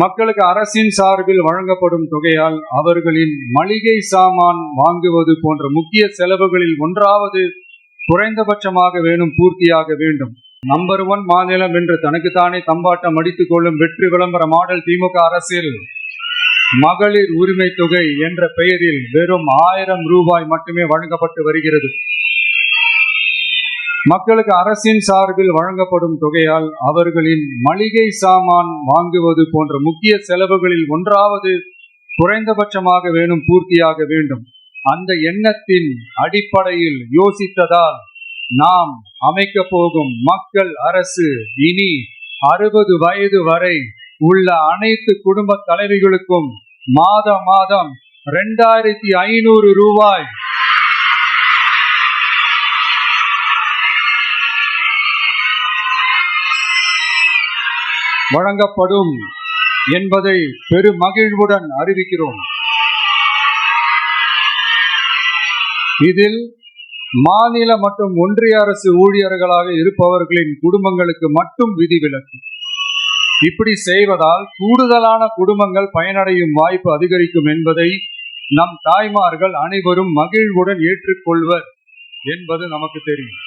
மக்களுக்கு அரசின் சார்பில் வழங்கப்படும் தொகையால் அவர்களின் மளிகை சாமான் வாங்குவது போன்ற முக்கிய செலவுகளில் ஒன்றாவது குறைந்தபட்சமாக பூர்த்தியாக வேண்டும். நம்பர் 1 மாநிலம் என்று தனக்குத்தானே தம்பாட்டம் அடித்துக் கொள்ளும் வெற்றி விளம்பர மாடல் திமுக அரசில் மகளிர் உரிமை தொகை என்ற பெயரில் வெறும் 1000 ரூபாய் மட்டுமே வழங்கப்பட்டு வருகிறது. மக்களுக்கு அரசின் சார்பில் வழங்கப்படும் தொகையால் அவர்களின் மளிகை சாமான் வாங்குவது போன்ற முக்கிய செலவுகளில் ஒன்றாவது குறைந்தபட்சமாக பூர்த்தியாக வேண்டும். அந்த எண்ணத்தின் அடிப்படையில் யோசித்ததால் நாம் அமைக்க போகும் மக்கள் அரசு இனி 60 வயது வரை உள்ள அனைத்து குடும்ப தலைவிகளுக்கும் மாதம் 2500 ரூபாய் வழங்கப்படும் என்பதை பெருமகிழ்வுடன் அறிவிக்கிறோம். இதில் மாநில மற்றும் ஒன்றிய அரசு ஊழியர்களாக இருப்பவர்களின் குடும்பங்களுக்கு மட்டும் விதிவிலக்கு. இப்படி செய்வதால் கூடுதலான குடும்பங்கள் பயனடையும் வாய்ப்பு அதிகரிக்கும் என்பதை நம் தாய்மார்கள் அனைவரும் மகிழ்வுடன் ஏற்றுக்கொள்வர் என்பது நமக்கு தெரியும்.